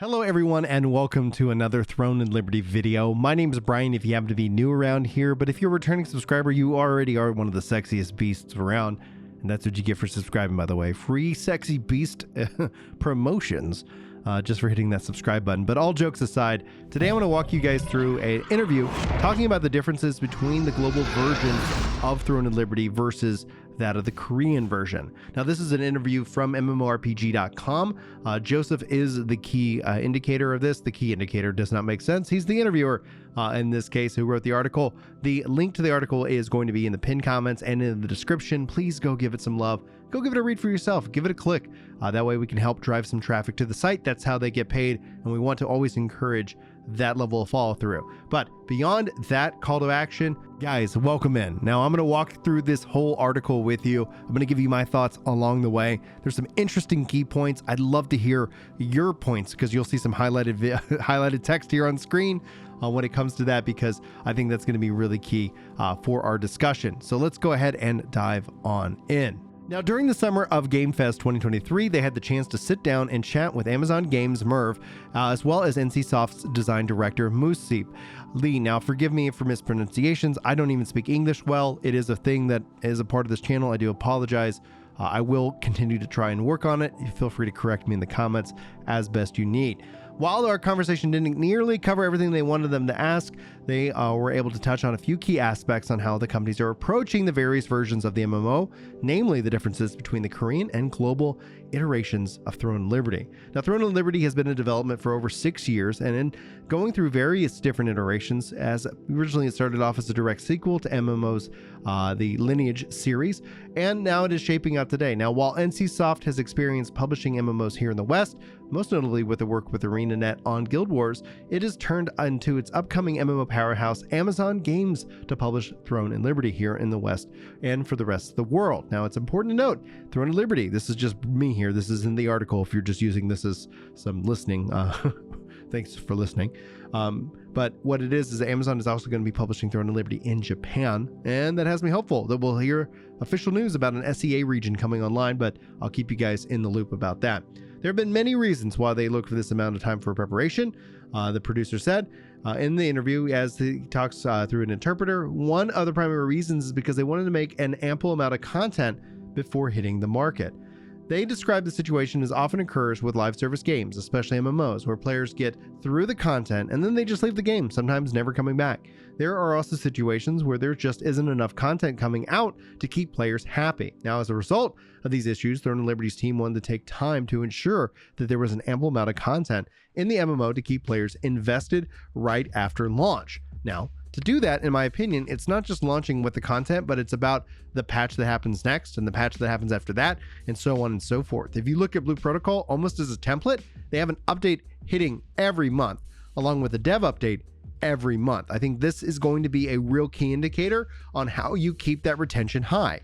Hello everyone and welcome to another Throne and Liberty video. My name is Brian if you happen to be new around here, but if you're a returning subscriber, you already are one of the sexiest beasts around. And that's what you get for subscribing, by the way. Free sexy beast promotions just for hitting that subscribe button. But all jokes aside, today I'm going to walk you guys through an interview talking about the differences between the global version of Throne and Liberty versus that of the Korean version. Now, this is an interview from MMORPG.com. Joseph is the key indicator of this. The key indicator does not make sense. He's the interviewer in this case who wrote the article. The link to the article is going to be in the pinned comments and in the description. Please go give it some love. Go give it a read for yourself. Give it a click. That way we can help drive some traffic to the site. That's how they get paid. And we want to always encourage that level of follow through. But beyond that call to action, guys, welcome in. Now I'm going to walk through this whole article with you. I'm going to give you my thoughts along the way. There's some interesting key points. I'd love to hear your points because you'll see some highlighted text here on screen when it comes to that, because I think that's going to be really key for our discussion. So let's go ahead and dive on in. Now, during the summer of Game Fest 2023, they had the chance to sit down and chat with Amazon Games' Merv, as well as NCSoft's design director, Museep Lee. Now, forgive me for mispronunciations. I don't even speak English well. It is a thing that is a part of this channel. I do apologize. I will continue to try and work on it. Feel free to correct me in the comments as best you need. While our conversation didn't nearly cover everything they wanted them to ask, they were able to touch on a few key aspects on how the companies are approaching the various versions of the MMO, namely the differences between the Korean and global iterations of Throne and Liberty. Now, Throne and Liberty has been in development for over 6 years, and in going through various different iterations, as originally it started off as a direct sequel to MMO's the Lineage series, and now it is shaping out today. Now, while NCSoft has experienced publishing MMOs here in the West, most notably with the work with ArenaNet on Guild Wars, it has turned into its upcoming MMO powerhouse, Amazon Games, to publish Throne and Liberty here in the West and for the rest of the world. Now, it's important to note, Throne and Liberty, this is just me here. This is in the article if you're just using this as some listening. Thanks for listening. But what it is Amazon is also going to be publishing Throne and Liberty in Japan, and that has me hopeful that we'll hear official news about an SEA region coming online, but I'll keep you guys in the loop about that. There have been many reasons why they look for this amount of time for preparation. The producer said in the interview, as he talks through an interpreter, one of the primary reasons is because they wanted to make an ample amount of content before hitting the market. They describe the situation as often occurs with live service games, especially MMOs, where players get through the content and then they just leave the game, sometimes never coming back. There are also situations where there just isn't enough content coming out to keep players happy. Now, as a result of these issues, Throne and Liberty's team wanted to take time to ensure that there was an ample amount of content in the MMO to keep players invested right after launch. Now, to do that, in my opinion, it's not just launching with the content, but it's about the patch that happens next and the patch that happens after that, and so on and so forth. If you look at Blue Protocol, almost as a template, they have an update hitting every month, along with a dev update every month. I think this is going to be a real key indicator on how you keep that retention high.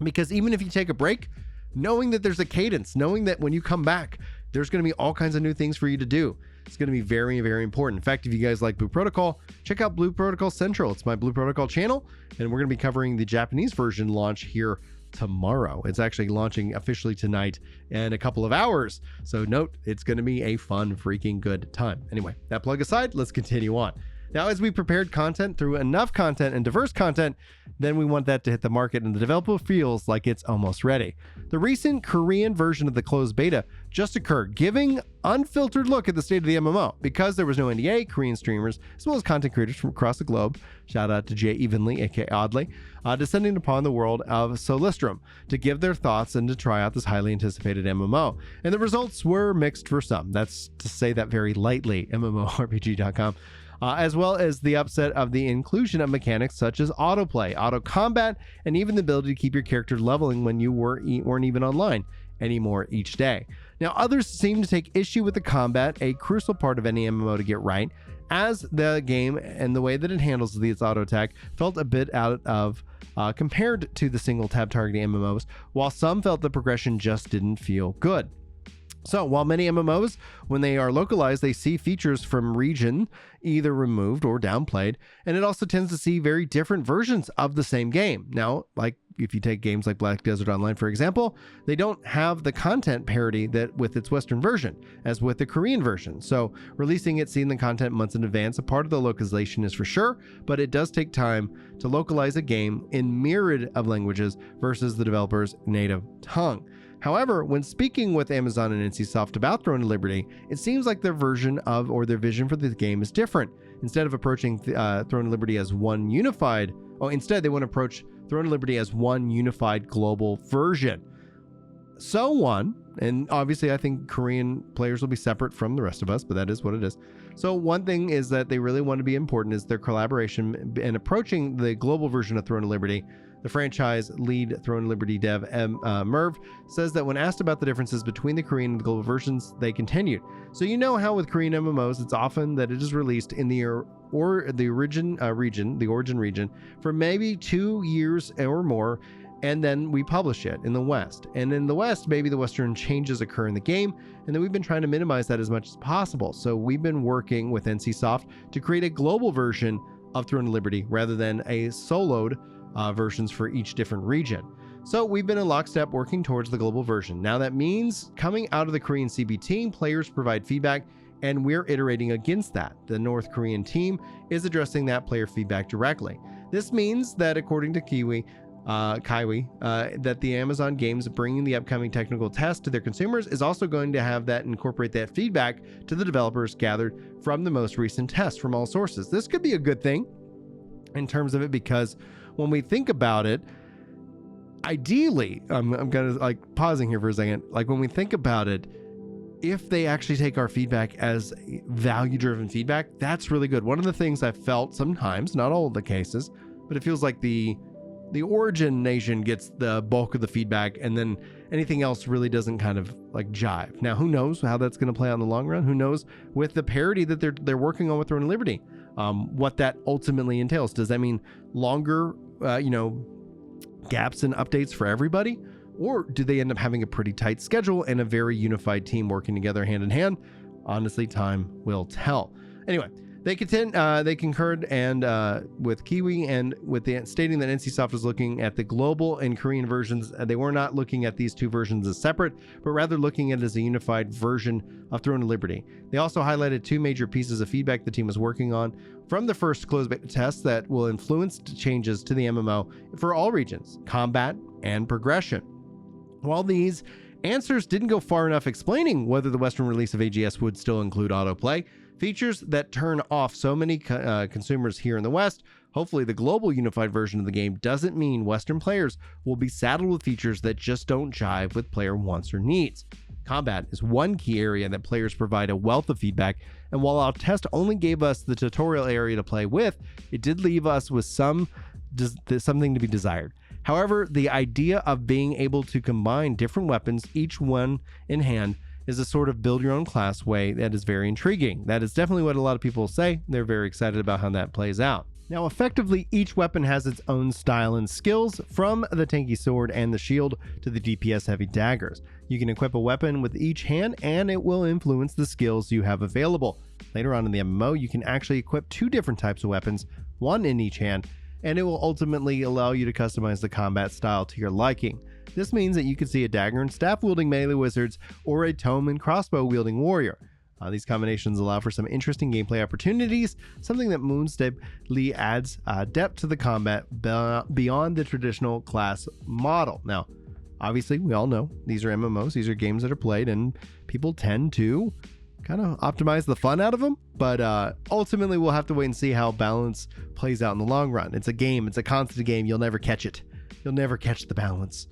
Because even if you take a break, knowing that there's a cadence, knowing that when you come back, there's going to be all kinds of new things for you to do. It's going to be very, very important. In fact, if you guys like Blue Protocol, check out Blue Protocol Central. It's my Blue Protocol channel, and we're going to be covering the Japanese version launch here tomorrow. It's actually launching officially tonight in a couple of hours. So note, it's going to be a fun, freaking good time. Anyway, that plug aside, let's continue on. Now, as we prepared content through enough content and diverse content, then we want that to hit the market and the developer feels like it's almost ready. The recent Korean version of the closed beta just occurred, giving unfiltered look at the state of the MMO. Because there was no NDA, Korean streamers, as well as content creators from across the globe, shout out to Jay Evenly, aka Oddly, descending upon the world of Solistrum to give their thoughts and to try out this highly anticipated MMO. And the results were mixed for some. That's to say that very lightly, MMORPG.com. As well as the upset of the inclusion of mechanics such as autoplay, auto combat, and even the ability to keep your character leveling when you weren't even online anymore each day. Now, others seem to take issue with the combat, a crucial part of any MMO to get right, as the game and the way that it handles its auto attack felt a bit out of compared to the single tab targeting MMOs, while some felt the progression just didn't feel good. So while many MMOs, when they are localized, they see features from region either removed or downplayed, and it also tends to see very different versions of the same game. Now, like if you take games like Black Desert Online, for example, they don't have the content parity that with its Western version, as with the Korean version. So releasing it, seeing the content months in advance, a part of the localization is for sure, but it does take time to localize a game in myriad of languages versus the developer's native tongue. However, when speaking with Amazon and NCSoft about Throne of Liberty, it seems like their version of or their vision for the game is different. Instead of approaching Throne of Liberty as one unified, instead they want to approach Throne of Liberty as one unified global version. And obviously I think Korean players will be separate from the rest of us, but that is what it is. So one thing is that they really want to be important is their collaboration in approaching the global version of Throne of Liberty. The franchise lead Throne of Liberty dev Merv says that when asked about the differences between the Korean and the global versions, they continued. So you know how with Korean MMOs, it's often that it is released in the origin region for maybe 2 years or more, and then we publish it in the West. And in the West, maybe the Western changes occur in the game, and then we've been trying to minimize that as much as possible. So we've been working with NCSoft to create a global version of Throne of Liberty rather than a soloed versions for each different region. So we've been in lockstep working towards the global version. Now that means coming out of the Korean CB team, players provide feedback, and we're iterating against that. The North Korean team is addressing that player feedback directly. This means that according to Kaiwi, that the Amazon games bringing the upcoming technical test to their consumers is also going to have that incorporate that feedback to the developers gathered from the most recent tests from all sources. This could be a good thing in terms of it, because when we think about it, ideally, I'm kind of like pausing here for a second. Like when we think about it, if they actually take our feedback as value-driven feedback, that's really good. One of the things I felt sometimes, not all of the cases, but it feels like the origin nation gets the bulk of the feedback, and then anything else really doesn't kind of like jive. Now, who knows how that's going to play out in the long run? Who knows with the parity that they're working on with Throne of Liberty, what that ultimately entails? Does that mean longer, gaps in updates for everybody? Or do they end up having a pretty tight schedule and a very unified team working together hand in hand? Honestly, time will tell. Anyway, they concurred and with Kiwi and with stating that NCSoft was looking at the global and Korean versions. They were not looking at these two versions as separate, but rather looking at it as a unified version of Throne of Liberty. They also highlighted two major pieces of feedback the team was working on from the first closed beta test that will influence changes to the MMO for all regions: combat and progression. While these answers didn't go far enough explaining whether the Western release of AGS would still include autoplay, features that turn off so many consumers here in the West, hopefully the global unified version of the game doesn't mean Western players will be saddled with features that just don't jive with player wants or needs. Combat is one key area that players provide a wealth of feedback, and while our test only gave us the tutorial area to play with, it did leave us with something to be desired. However, the idea of being able to combine different weapons, each one in hand, is a sort of build your own class way that is very intriguing. That is definitely what a lot of people say. They're very excited about how that plays out. Now, effectively, each weapon has its own style and skills, from the tanky sword and the shield to the DPS heavy daggers. You can equip a weapon with each hand and it will influence the skills you have available. Later on in the MMO, you can actually equip two different types of weapons, one in each hand, and it will ultimately allow you to customize the combat style to your liking. This means that you can see a dagger and staff wielding melee wizards or a tome and crossbow wielding warrior. These combinations allow for some interesting gameplay opportunities, something that Moonstep adds depth to the combat beyond the traditional class model. Now, obviously, we all know these are MMOs, these are games that are played, and people tend to kind of optimize the fun out of them, but ultimately we'll have to wait and see how balance plays out in the long run. It's a game, it's a constant game, you'll never catch it. You'll never catch the balance,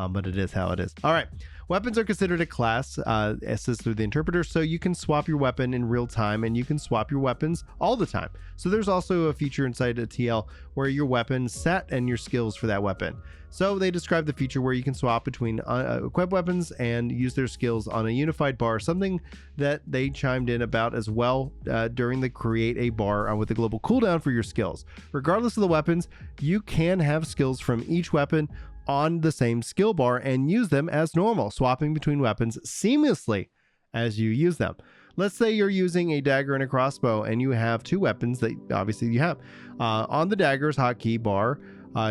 but it is how it is. All right, weapons are considered a class assist through the interpreter, so you can swap your weapon in real time and you can swap your weapons all the time. So there's also a feature inside a TL where your weapon set and your skills for that weapon. So they describe the feature where you can swap between equipped weapons and use their skills on a unified bar, something that they chimed in about as well during the create a bar with a global cooldown for your skills. Regardless of the weapons, you can have skills from each weapon on the same skill bar and use them as normal, swapping between weapons seamlessly as you use them. Let's say you're using a dagger and a crossbow and you have two weapons that obviously you have. On the dagger's hotkey bar,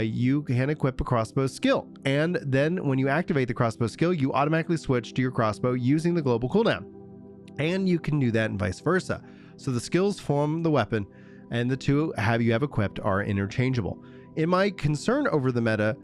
you can equip a crossbow skill. And then when you activate the crossbow skill, you automatically switch to your crossbow using the global cooldown. And you can do that and vice versa. So the skills from the weapon and the two you have equipped are interchangeable. In my concern over the meta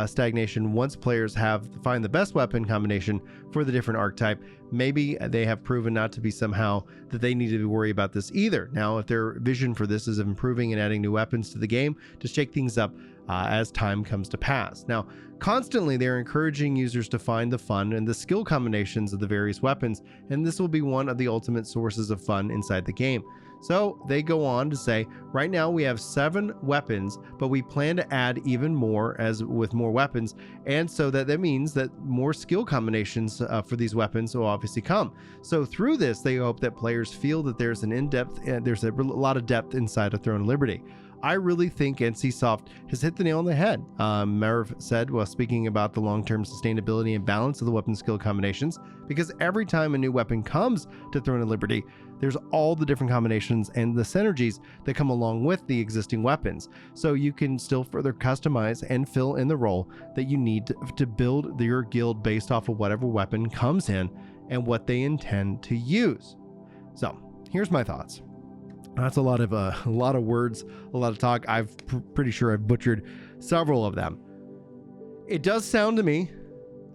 stagnation, once players find the best weapon combination for the different archetype, maybe they have proven not to be somehow that they need to worry about this either. Now, if their vision for this is of improving and adding new weapons to the game to shake things up as time comes to pass. Now, constantly they're encouraging users to find the fun and the skill combinations of the various weapons, and this will be one of the ultimate sources of fun inside the game. So they go on to say, right now we have 7 weapons, but we plan to add even more with more weapons. And so that means that more skill combinations for these weapons will obviously come. So through this, they hope that players feel that there's there's a lot of depth inside of Throne of Liberty. I really think NCSoft has hit the nail on the head. Merv said, while speaking about the long-term sustainability and balance of the weapon skill combinations, because every time a new weapon comes to Throne of Liberty, there's all the different combinations and the synergies that come along with the existing weapons. So you can still further customize and fill in the role that you need to build your guild based off of whatever weapon comes in and what they intend to use. So here's my thoughts. That's a lot of words, a lot of talk. I'm pretty sure I've butchered several of them. It does sound to me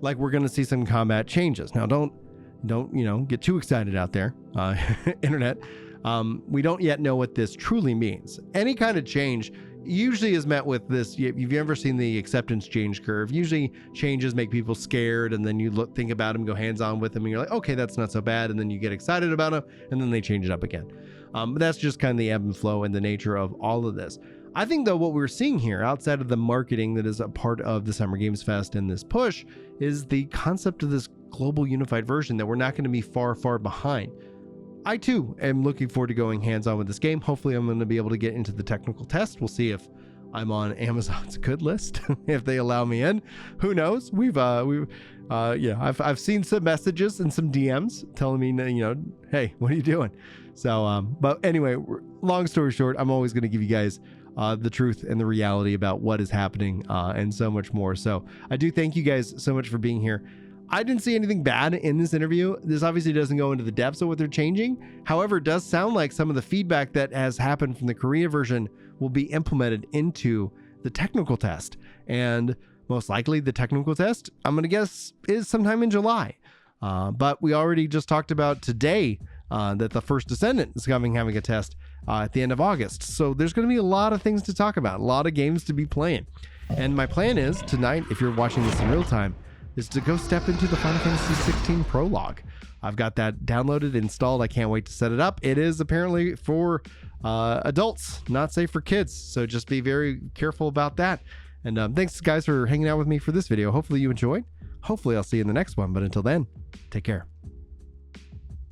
like we're going to see some combat changes. Now, don't get too excited out there, internet. We don't yet know what this truly means. Any kind of change usually is met with this. If you've ever seen the acceptance change curve, usually changes make people scared, and then you think about them, go hands-on with them, and you're like, okay, that's not so bad, and then you get excited about them, and then they change it up again. But that's just kind of the ebb and flow and the nature of all of this. I think, though, what we're seeing here, outside of the marketing that is a part of the Summer Games Fest and this push, is the concept of this global unified version that we're not going to be far, far behind. I, too, am looking forward to going hands-on with this game. Hopefully, I'm going to be able to get into the technical test. We'll see if I'm on Amazon's good list, if they allow me in. Who knows? I've seen some messages and some DMs telling me, hey, what are you doing? So, but anyway, long story short, I'm always going to give you guys the truth and the reality about what is happening and so much more. So I do thank you guys so much for being here. I didn't see anything bad in this interview. This obviously doesn't go into the depths of what they're changing. However, it does sound like some of the feedback that has happened from the Korea version will be implemented into the technical test. And most likely the technical test, I'm going to guess, is sometime in July. But we already just talked about today that the First Descendant is having a test at the end of August. So there's going to be a lot of things to talk about, a lot of games to be playing. And my plan is tonight, if you're watching this in real time, is to go step into the Final Fantasy 16 prologue. I've got that downloaded, installed. I can't wait to set it up. It is apparently for adults, not safe for kids. So just be very careful about that. And thanks, guys, for hanging out with me for this video. Hopefully you enjoyed. Hopefully I'll see you in the next one. But until then, take care.